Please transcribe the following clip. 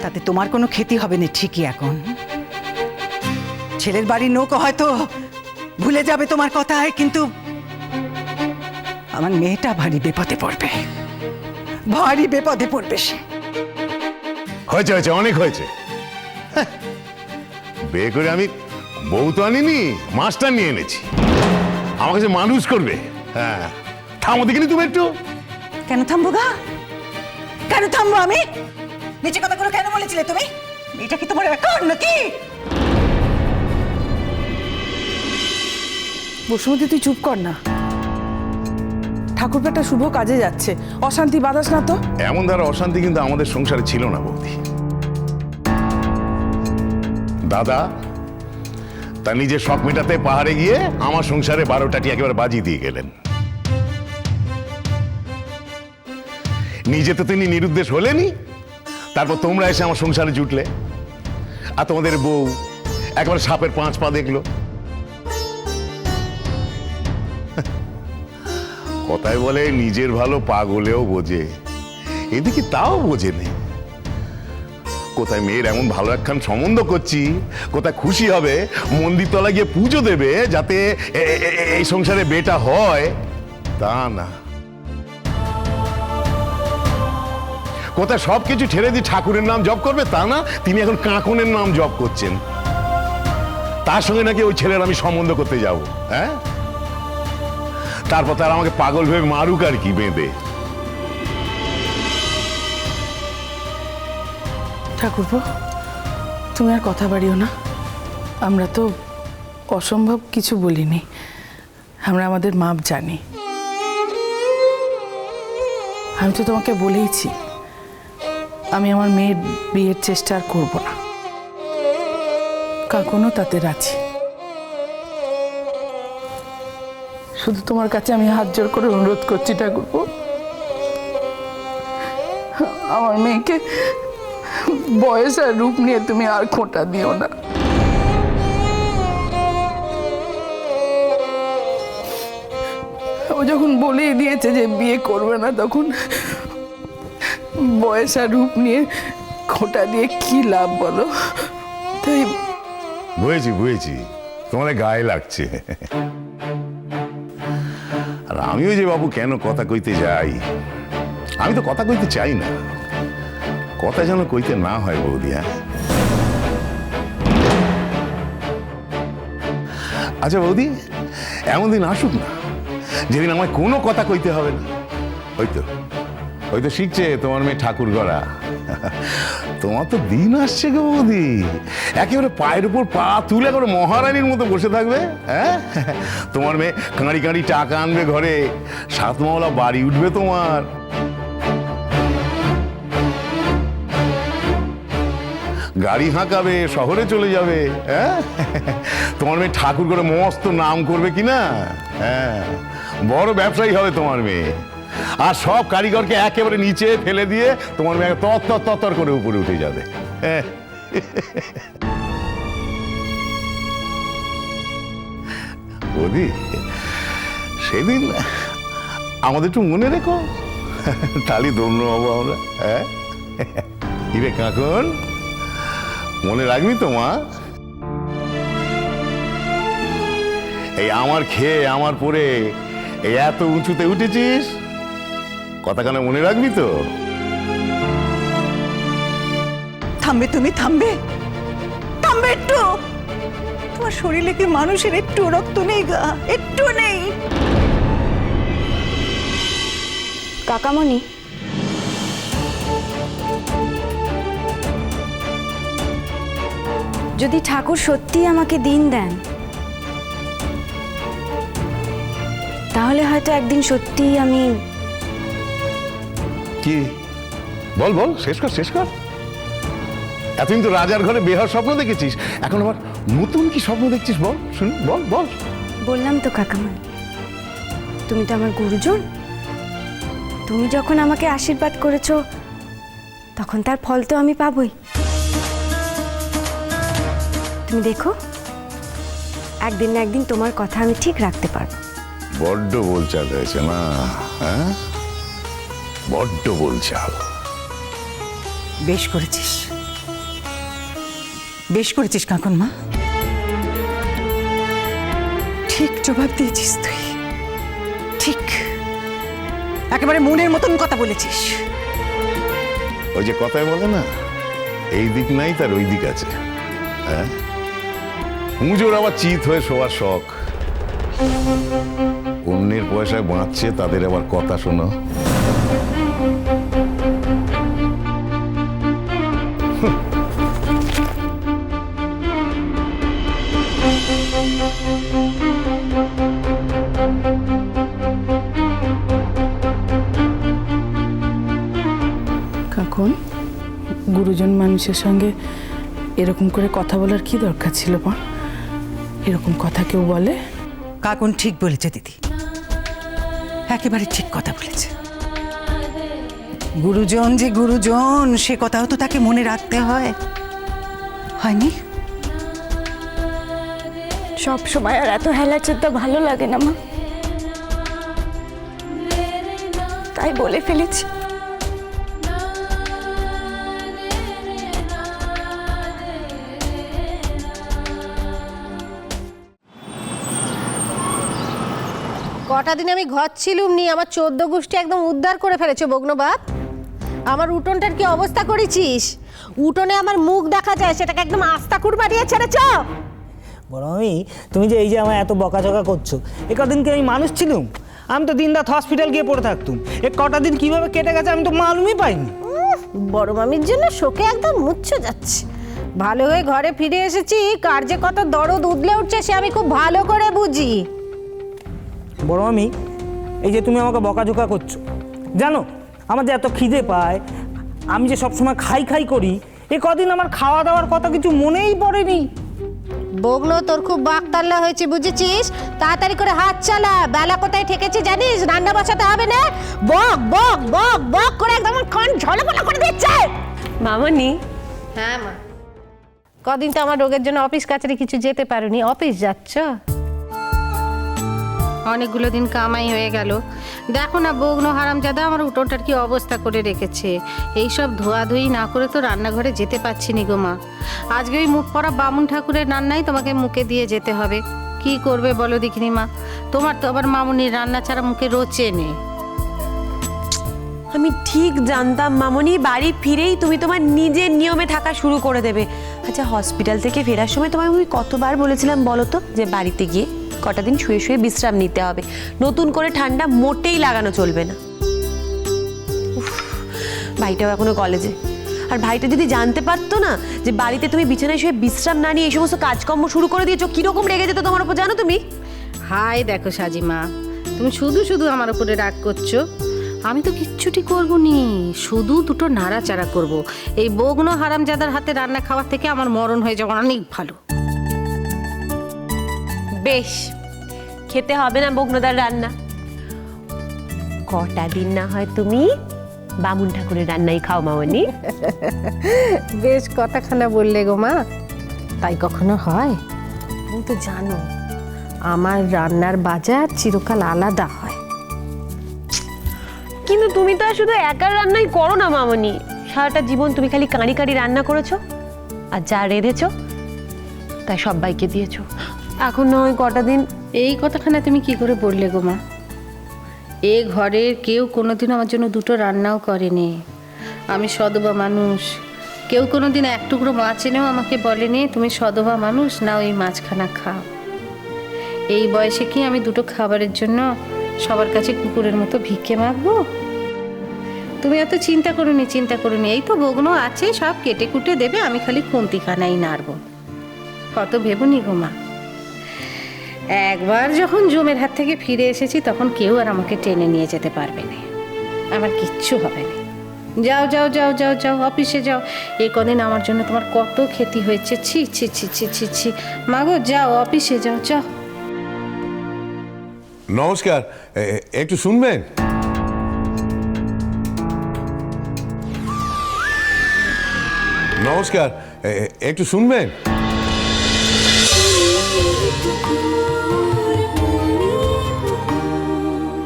তাতে তোমার কোনো ক্ষতি হবে না ঠিকই। এখন ছেলের বাড়ির নৌকো হয়তো ভুলে যাবে তোমার কথায়, কিন্তু আমার মেয়েটা ভারী বিপদে পড়বে, ভারী বিপদে পড়বে সে। হয়েছে হয়েছে, অনেক হয়েছে। হ্যাঁ, বিয়ে করে আমি বউ তো আনিনি, মাস্টার নিয়ে এনেছি। আমাকে যে মানুষ করবে। হ্যাঁ, থামো দেখিনি তুমি একটু। কেন থামবো গা? কেন থামবো আমি? নিচে কথাগুলো কেন বলেছিলে তুমি? এটা কি তোমার অ্যাকাউন্ট নাকি? বসুমতী, তুই চুপ কর না। ঠাকুরপাটা শুভ কাজে যাচ্ছে, অশান্তি বাতাস না তো। এমন ধারা অশান্তি কিন্তু আমাদের সংসারে ছিল না বৌদি। দাদা তার নিজের শখ মেটাতে পাহাড়ে গিয়ে আমার সংসারে 12টাটি একেবারে বাজিয়ে দিয়ে গেলেন। নিজে তো তিনি নিরুদ্দেশ হলেনই, তারপর তোমরা এসে আমার সংসারে জুটলে। আর তোমাদের বউ একবার সাপের 5 পা দেখলো। কথায় বলে নিজের ভালো পাগলেও বোঝে, এদিকে তাও বোঝে নেই। কোথায় মেয়ের এমন ভালো একখান সম্বন্ধ করছি, কোথায় খুশি হবে, মন্দির তলা গিয়ে পুজো দেবে যাতে এই সংসারে বেটা হয়, তা না। কোথায় সবকিছু ছেড়ে দিয়ে ঠাকুরের নাম জপ করবে, তা না। তিনি এখন কাঁকনের নাম জপ করছেন। তার সঙ্গে নাকি ওই ছেলের আমি সম্বন্ধ করতে যাব। হ্যাঁ, তারপর তারা আমাকে পাগল ভেবে মারুক আর কি বেঁধে। ঠাকুরপো, তুমি আর কথা বাড়িও না। আমরা তো অসম্ভব কিছু বলিনি, আমরা আমাদের মাপ জানি। আমি তো তোমাকে বলেইছি আমি আমার মেয়ের বিয়ের চেষ্টা আর করবো না। কাকুনও তাতে রাজি। শুধু তোমার কাছে আমি হাত জোর করে অনুরোধ করছি ঠাকুরপো, আমার মেয়েকে বয়স আর রূপ নিয়ে তুমি আর খোঁটা দিও না। ও যখন বলেই দিয়েছে যে বিয়ে করবে না, তখন বয়স আর রূপ নিয়ে খোঁটা দিয়ে কি লাভ বলো? তাই বুঝেছি বুঝেছি, তোমাদের গায়ে লাগছে। আর আমিও যে বাবু কেন কথা কইতে যাই, আমি তো কথা কইতে চাই না, কথা যেন কইতে না হয় বৌদি। হ্যাঁ, আচ্ছা বৌদি, এমন দিন আসুক না যেদিন আমায় কোনো কথা কইতে হবে না। হয়তো শিখছে তোমার মেয়ে ঠাকুর গড়া। তোমার তো দিন আসছে গো বৌদি, একেবারে পায়ের উপর পা তুলে করে মহারানীর মতো বসে থাকবে। হ্যাঁ, তোমার মেয়ে কাঁড়ি কাঁড়ি টাকা আনবে ঘরে, 7 মহলা বাড়ি উঠবে তোমার। গাড়ি হাঁকাবে, শহরে চলে যাবে। হ্যাঁ, তোমার মেয়ে ঠাকুর করে মস্ত নাম করবে কিনা। হ্যাঁ, বড় ব্যবসায়ী হবে তোমার মেয়ে। আর সব কারিগরকে একেবারে নিচে ফেলে দিয়ে তোমার মেয়ে তত্তর করে উপরে উঠে যাবে। বৌদি, সেদিন আমাদের একটু মনে রেখো, তাহলে ধন্য হবো আমরা। হ্যাঁ, ইরে কাকন, মনে রাখবি তো মা? এই আমার খেয়ে আমার পরে এই এত উঁচুতে উঠেছিস, কথা কেন মনে রাখবি তো? থামবে তুমি, থামবে থামবে একটু। তোমার শরীরে কি মানুষের একটু রক্ত নেই গা? একটু নেই? কাকামণি, যদি ঠাকুর সত্যি আমাকে দিন দেন, তাহলে হয়তো একদিন সত্যি আমি। কি বল বল, শেষ কর। এতদিন তো রাজার ঘরে বেহার স্বপ্ন দেখেছিস, এখন আবার নতুন কি স্বপ্ন দেখছিস বল শুনি, বল। বললাম তো কাকামণি, তুমি তো আমার গুরুজন। তুমি যখন আমাকে আশীর্বাদ করেছো, তখন তার ফল তো আমি পাবই। তুমি দেখো, একদিন না একদিন তোমার কথা আমি ঠিক রাখতে পারবো। বড্ড বলচাল হয়েছে না? হ্যাঁ, বড্ড বলচাল। বেশ করেছিস, বেশ করেছিস কাকুন মা, ঠিক জবাব দিয়েছিস তুই, ঠিক একেবারে মনের মতন কথা বলেছিস। ওই যে কথায় বলে না, এই দিক নাই তার ওই দিক আছে। হ্যাঁ, পুজোর আবার চিত হয়ে শোয়ার শখ, অন্যের পয়সায় বাঁচছে তাদের আবার কথা শোনো। কাকুন, গুরুজন মানুষের সঙ্গে এরকম করে কথা বলার কি দরকার ছিল মা? এরকম কথা কেউ বলে? কাকুন ঠিক বলেছে দিদি, একেবারে ঠিক কথা বলেছে। গুরুজন যে গুরুজন সে কথাও তো তাকে মনে রাখতে হয়, হয়নি? সব সময় আর এত হেলাচেতা ভালো লাগে না মা, তাই বলে ফেলেছি। কটা দিন আমি ঘর ছিলুম নি, আমার 14 গোষ্ঠী একদম উদ্ধার করে ফেলেছে বগ্নবাপ। আমার উঠোনটার কি অবস্থা করেছিস? উঠোনে আমার মুখ দেখা যায়, সেটাকে একদম আস্তাকুর বাড়িয়ে ছেড়েছ। বড় আমি, তুমি যে এই যে আমার এত বকাঝকা করছো, এ কদিন কি আমি মানুষ ছিলুম? আমি তো দিনরাত হসপিটাল গিয়ে পড়ে থাকতুম। এ কটা দিন কিভাবে কেটে গেছে আমি তো মালুমই পাইনি। বড় মামির জন্য শোকে একদম মুচ্ছে যাচ্ছে। ভালো হয়ে ঘরে ফিরে এসেছি, কার যে কত দরদ উদলে উঠছে সে আমি খুব ভালো করে বুঝি। বড় আমি, এই যে তুমি আমাকে বকাঝকা করছো, জানো আমার যে এত খিদে পায়, আমি যে সবসময় খাই খাই করি, এ কদিন আমার খাওয়া দাওয়ার কথা কিছু মনেই পড়েনি। বগ্ন, তোর খুব বাকতাল্লা হয়েছে বুঝেছিস? তাড়াতাড়ি করে হাত চালা, বেলা কোথায় ঠেকেছে জানিস? রান্না বসাতে হবে না, বক বক বক বক করে একদম কান ঝলমলা করে দিচ্ছে। মামনি, হ্যাঁ মা, কদিন তো আমার রোগের জন্য অফিস কাছারি কিছু যেতে পারোনি, অফিস যাচ্ছ? অনেকগুলো দিন কামাই হয়ে গেল। দেখো না বগ্ন হারামজাদা আমার উঠোনটার কি অবস্থা করে রেখেছে। এইসব ধোয়াধুয়ি না করে তো রান্নাঘরে যেতে পারছি নি গো মা। আজকে ওই মুখ পড়া বামুন ঠাকুরের রান্নাই তোমাকে মুখে দিয়ে যেতে হবে। কি করবে বলো দেখিনি মা? তোমার তো আবার মামুনির রান্না ছাড়া মুখে রোচে নেই। আমি ঠিক জানতাম মামনি বাড়ি ফিরেই তুমি তোমার নিজের নিয়মে থাকা শুরু করে দেবে। আচ্ছা, হসপিটাল থেকে ফেরার সময় তোমায় আমি কতবার বলেছিলাম বলো তো, যে বাড়িতে গিয়ে কটা দিন শুয়ে শুয়ে বিশ্রাম নিতে হবে, নতুন করে ঠান্ডা মোটেই লাগানো চলবে না। উফ, ভাইটাও এখনো কলেজে। আর ভাইটা যদি জানতে পারতো না যে বাড়িতে তুমি বিছানায় শুয়ে বিশ্রাম না নিয়ে এই সমস্ত কাজকর্ম শুরু করে দিয়েছো, কিরকম রেগে যেত তোমার উপর জানো তুমি? হাই দেখো সাজিমা, তুমি শুধু শুধু আমার উপরে রাগ করছো। আমি তো কিচ্ছুটি করবো নি, শুধু দুটো নাড়াচাড়া করব। এই বগ্ন হারামজাদার হাতে রান্না খাওয়ার থেকে আমার মরণ হয়ে যাওয়া অনেক ভালো। বেশ, খেতে হবে না বগ্নদার রান্না। কটা দিন না হয় তুমি বামুন ঠাকুরের রান্নাই খাও মামনি। বেশ কথাখানা বললে গো মা, তাই কখনো হয়? তুমি তো জানো আমার রান্নার বাজার চিরকাল আলাদা হয়। কিন্তু তুমি তো আর শুধু একার রান্নাই করো না মামনি, সারাটা জীবন তুমি খালি কাঁড়ি কাঁড়ি রান্না করেছো, আর যা রেঁধেছো তাই সবাইকে দিয়েছো। এখন নয় কটা দিন। এই কথাখানা তুমি কি করে বললে গো মা? এ ঘরের কেউ কোনোদিন আমার জন্য দুটো রান্নাও করেনি। আমি সদবা মানুষ, কেউ কোনোদিন এক টুকরো মাছ এনেও আমাকে বলেনি তুমি সদবা মানুষ না ওই মাছখানা খাও। এই বয়সে কি আমি দুটো খাবারের জন্য সবার কাছে কুকুরের মতো ভিক্ষে মাগবো? তুমি এত চিন্তা করোনি, এই তো বগ্ন আছে, সব কেটে কুটে দেবে, আমি খালি খুন্তিখানাই নাড়বো। কত ভেবনি গো মা। একবার যখন জমের হাত থেকে ফিরে এসেছি তখন কেউ আর আমাকে টেনে নিয়ে যেতে পারবে না, আমার কিচ্ছু হবে না। যাও যাও যাও যাও যাও, অফিসে যাও। এই কদিন আমার জন্য তোমার কত ক্ষতি হয়েছে, ছি ছি ছি ছি ছি ছি। মাগো যাও, অফিসে যাও, যাও। নমস্কার, একটু শুনবেন? নমস্কার, একটু শুনবেন?